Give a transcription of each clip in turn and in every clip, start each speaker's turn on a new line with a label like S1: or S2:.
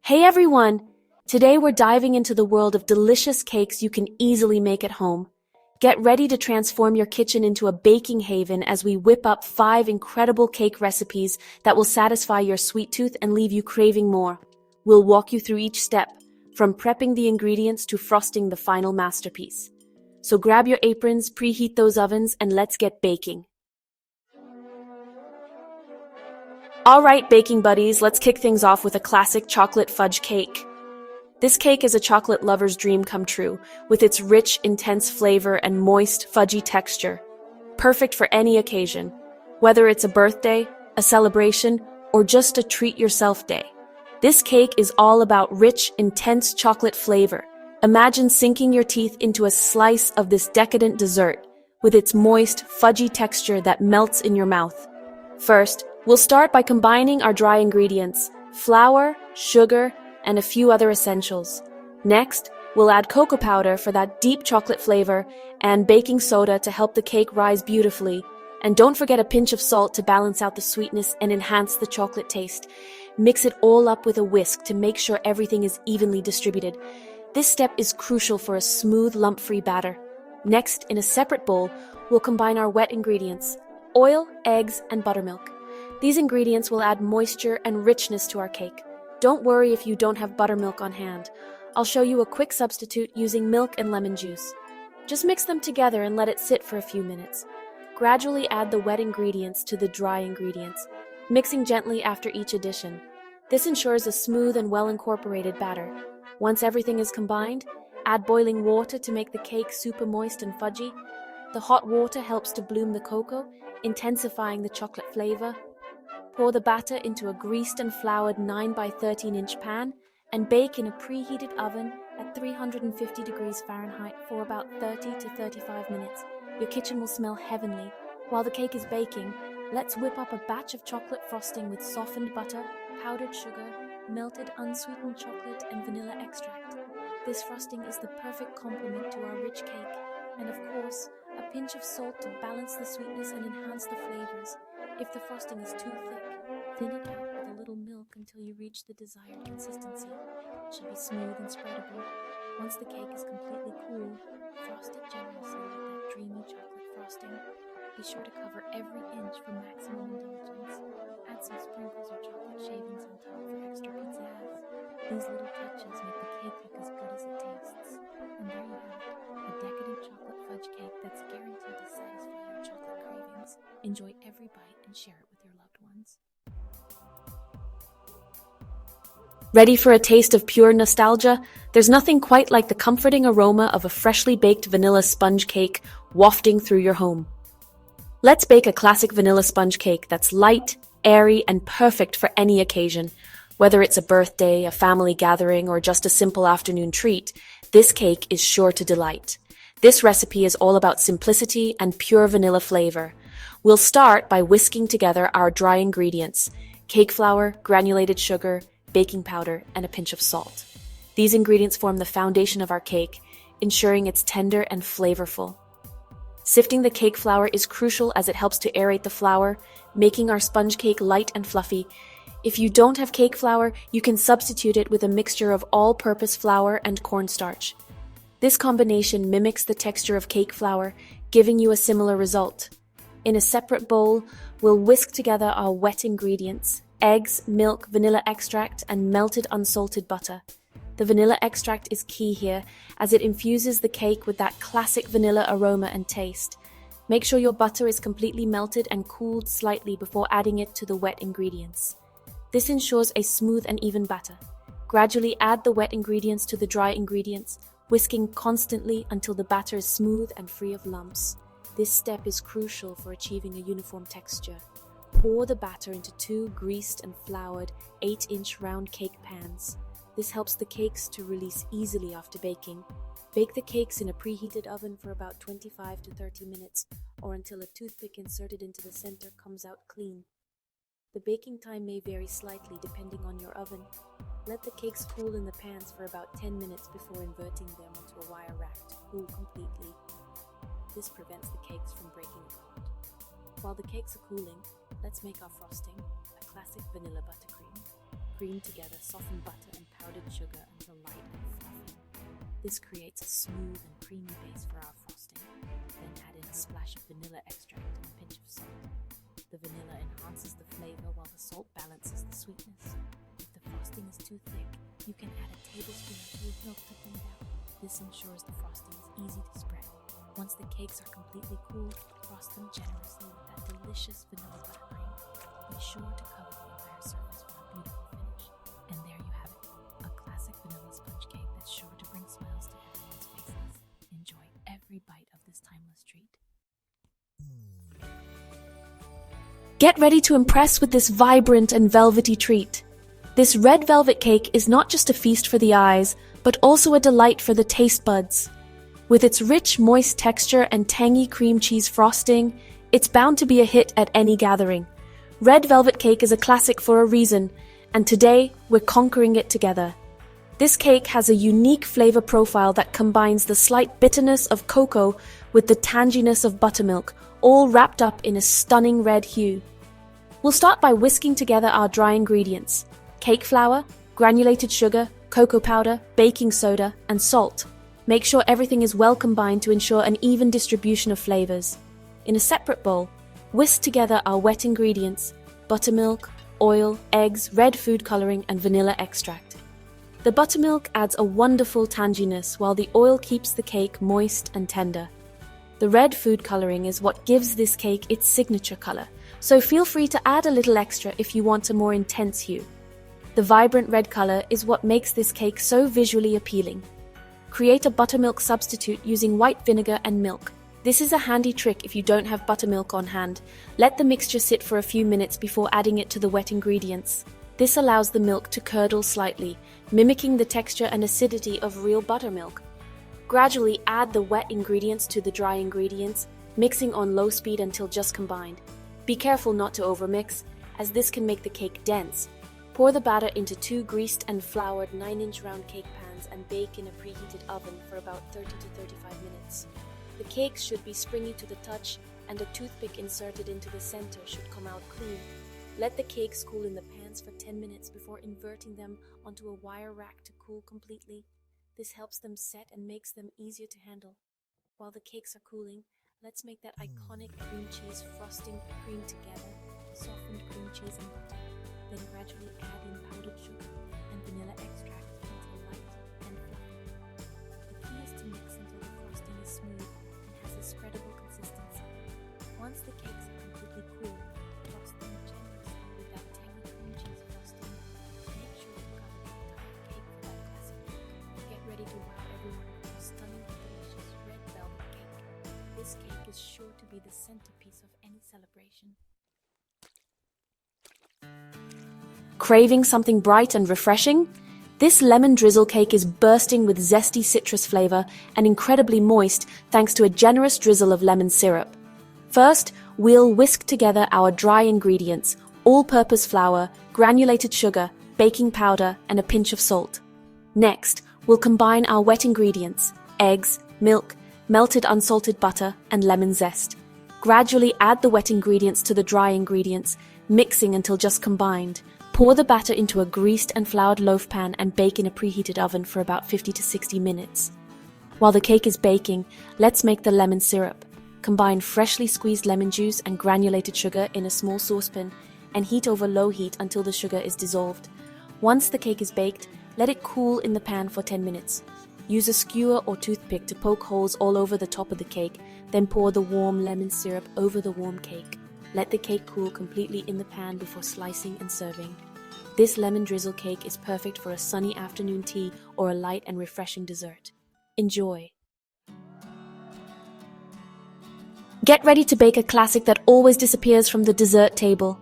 S1: Hey everyone! Today we're diving into the world of delicious cakes you can easily make at home. Get ready to transform your kitchen into a baking haven as we whip up 5 incredible cake recipes that will satisfy your sweet tooth and leave you craving more. We'll walk you through each step, from prepping the ingredients to frosting the final masterpiece. So grab your aprons, preheat those ovens, and let's get baking. All right, baking buddies, let's kick things off with a classic chocolate fudge cake. This cake is a chocolate lover's dream come true, with its rich, intense flavor and moist, fudgy texture. Perfect for any occasion, whether it's a birthday, a celebration, or just a treat-yourself day. This cake is all about rich, intense chocolate flavor. Imagine sinking your teeth into a slice of this decadent dessert, with its moist, fudgy texture that melts in your mouth. First, we'll start by combining our dry ingredients, flour, sugar, and a few other essentials. Next, we'll add cocoa powder for that deep chocolate flavor and baking soda to help the cake rise beautifully. And don't forget a pinch of salt to balance out the sweetness and enhance the chocolate taste. Mix it all up with a whisk to make sure everything is evenly distributed. This step is crucial for a smooth, lump-free batter. Next, in a separate bowl, we'll combine our wet ingredients: oil, eggs, and buttermilk. These ingredients will add moisture and richness to our cake. Don't worry if you don't have buttermilk on hand. I'll show you a quick substitute using milk and lemon juice. Just mix them together and let it sit for a few minutes. Gradually add the wet ingredients to the dry ingredients, mixing gently after each addition. This ensures a smooth and well-incorporated batter. Once everything is combined, add boiling water to make the cake super moist and fudgy. The hot water helps to bloom the cocoa, intensifying the chocolate flavor. Pour the batter into a greased and floured 9 by 13-inch pan and bake in a preheated oven at 350 degrees Fahrenheit for about 30 to 35 minutes. Your kitchen will smell heavenly. While the cake is baking, let's whip up a batch of chocolate frosting with softened butter, powdered sugar, melted unsweetened chocolate, and vanilla extract. This frosting is the perfect complement to our rich cake. And of course, a pinch of salt to balance the sweetness and enhance the flavors. If the frosting is too thick, thin it out with a little milk until you reach the desired consistency. It should be smooth and spreadable. Once the cake is completely cool, frost it generously with that dreamy chocolate frosting. Be sure to cover every inch for maximum indulgence. Add some sprinkles or chocolate shavings on top for extra pizzazz. These little touches make the cake look as good as it tastes. And there you have it, a decadent chocolate fudge cake that's guaranteed to satisfy your chocolate cravings. Enjoy every bite and share it with your loved ones. Ready for a taste of pure nostalgia? There's nothing quite like the comforting aroma of a freshly baked vanilla sponge cake wafting through your home. Let's bake a classic vanilla sponge cake that's light, airy, and perfect for any occasion. Whether it's a birthday, a family gathering, or just a simple afternoon treat, this cake is sure to delight. This recipe is all about simplicity and pure vanilla flavor. We'll start by whisking together our dry ingredients: cake flour, granulated sugar, baking powder, and a pinch of salt. These ingredients form the foundation of our cake, ensuring it's tender and flavorful. Sifting the cake flour is crucial as it helps to aerate the flour, making our sponge cake light and fluffy. If you don't have cake flour, you can substitute it with a mixture of all-purpose flour and cornstarch. This combination mimics the texture of cake flour, giving you a similar result. In a separate bowl, we'll whisk together our wet ingredients: eggs, milk, vanilla extract, and melted unsalted butter. The vanilla extract is key here, as it infuses the cake with that classic vanilla aroma and taste. Make sure your butter is completely melted and cooled slightly before adding it to the wet ingredients. This ensures a smooth and even batter. Gradually add the wet ingredients to the dry ingredients, whisking constantly until the batter is smooth and free of lumps. This step is crucial for achieving a uniform texture. Pour the batter into 2 greased and floured 8-inch round cake pans. This helps the cakes to release easily after baking. Bake the cakes in a preheated oven for about 25 to 30 minutes, or until a toothpick inserted into the center comes out clean. The baking time may vary slightly depending on your oven. Let the cakes cool in the pans for about 10 minutes before inverting them onto a wire rack to cool completely. This prevents the cakes from breaking apart. While the cakes are cooling, let's make our frosting, a classic vanilla buttercream. cream together softened butter and powdered sugar until light and fluffy. This creates a smooth and creamy base for our frosting. Then add in a splash of vanilla extract and a pinch of salt. The vanilla enhances the flavor while the salt balances the sweetness. If the frosting is too thick, you can add a tablespoon of fluid milk to thin it out. This ensures the frosting is easy to spread. Once the cakes are completely cooled, frost them generously with that delicious vanilla buttercream. Be sure to cover the entire surface for a beautiful finish. And there you have it, a classic vanilla sponge cake that's sure to bring smiles to everyone's faces. Enjoy every bite of this timeless treat. Get ready to impress with this vibrant and velvety treat. This red velvet cake is not just a feast for the eyes, but also a delight for the taste buds. With its rich, moist texture and tangy cream cheese frosting, it's bound to be a hit at any gathering. Red velvet cake is a classic for a reason, and today we're conquering it together. This cake has a unique flavor profile that combines the slight bitterness of cocoa with the tanginess of buttermilk, all wrapped up in a stunning red hue. We'll start by whisking together our dry ingredients: cake flour, granulated sugar, cocoa powder, baking soda, and salt. Make sure everything is well combined to ensure an even distribution of flavors. In a separate bowl, whisk together our wet ingredients: buttermilk, oil, eggs, red food coloring, and vanilla extract. The buttermilk adds a wonderful tanginess while the oil keeps the cake moist and tender. The red food coloring is what gives this cake its signature color, so feel free to add a little extra if you want a more intense hue. The vibrant red color is what makes this cake so visually appealing. Create a buttermilk substitute using white vinegar and milk. This is a handy trick if you don't have buttermilk on hand. Let the mixture sit for a few minutes before adding it to the wet ingredients. This allows the milk to curdle slightly, mimicking the texture and acidity of real buttermilk. Gradually add the wet ingredients to the dry ingredients, mixing on low speed until just combined. Be careful not to overmix, as this can make the cake dense. Pour the batter into 2 greased and floured 9-inch round cake pans and bake in a preheated oven for about 30 to 35 minutes. The cakes should be springy to the touch, and a toothpick inserted into the center should come out clean. Let the cakes cool in the pans for 10 minutes before inverting them onto a wire rack to cool completely. This helps them set and makes them easier to handle. While the cakes are cooling, let's make that iconic cream cheese frosting cream together, softened cream cheese and butter. Then gradually add in powdered sugar and vanilla extract until light and fluffy. The key is to mix until the frosting is smooth and has a spreadable consistency. Once the cakes are completely cool, frost them generously with that tangy cream cheese frosting. Make sure you cover the entire cake for that classic look. Get ready to wow everyone with your stunning and delicious red velvet cake. This cake is sure to be the centerpiece of any celebration. Craving something bright and refreshing? This lemon drizzle cake is bursting with zesty citrus flavor and incredibly moist thanks to a generous drizzle of lemon syrup. First, we'll whisk together our dry ingredients: all-purpose flour, granulated sugar, baking powder, and a pinch of salt. Next, we'll combine our wet ingredients: eggs, milk, melted unsalted butter, and lemon zest. Gradually add the wet ingredients to the dry ingredients, mixing until just combined. Pour the batter into a greased and floured loaf pan and bake in a preheated oven for about 50 to 60 minutes. While the cake is baking, let's make the lemon syrup. Combine freshly squeezed lemon juice and granulated sugar in a small saucepan and heat over low heat until the sugar is dissolved. Once the cake is baked, let it cool in the pan for 10 minutes. Use a skewer or toothpick to poke holes all over the top of the cake, then pour the warm lemon syrup over the warm cake. Let the cake cool completely in the pan before slicing and serving. This lemon drizzle cake is perfect for a sunny afternoon tea or a light and refreshing dessert. Enjoy! Get ready to bake a classic that always disappears from the dessert table.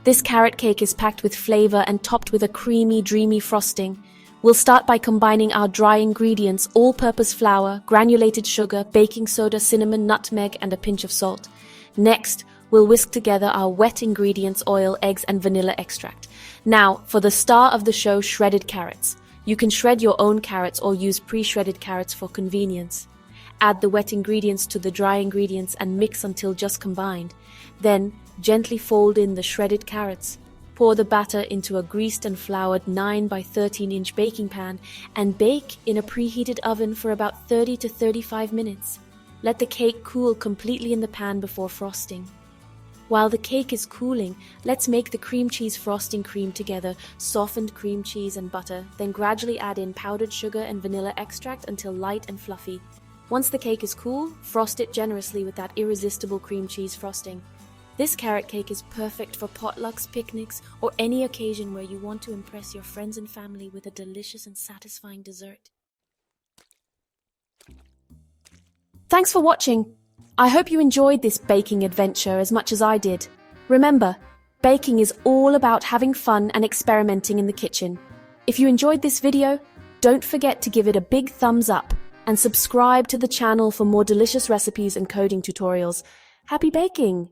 S1: This carrot cake is packed with flavor and topped with a creamy, dreamy frosting. We'll start by combining our dry ingredients: all-purpose flour, granulated sugar, baking soda, cinnamon, nutmeg, and a pinch of salt. Next, we'll whisk together our wet ingredients: oil, eggs, and vanilla extract. Now, for the star of the show, shredded carrots. You can shred your own carrots or use pre-shredded carrots for convenience. Add the wet ingredients to the dry ingredients and mix until just combined. Then, gently fold in the shredded carrots. Pour the batter into a greased and floured 9 by 13 inch baking pan and bake in a preheated oven for about 30 to 35 minutes. Let the cake cool completely in the pan before frosting. While the cake is cooling, let's make the cream cheese frosting cream together, softened cream cheese and butter, then gradually add in powdered sugar and vanilla extract until light and fluffy. Once the cake is cool, frost it generously with that irresistible cream cheese frosting. This carrot cake is perfect for potlucks, picnics, or any occasion where you want to impress your friends and family with a delicious and satisfying dessert. Thanks for watching. I hope you enjoyed this baking adventure as much as I did. Remember, baking is all about having fun and experimenting in the kitchen. If you enjoyed this video, don't forget to give it a big thumbs up and subscribe to the channel for more delicious recipes and coding tutorials. Happy baking!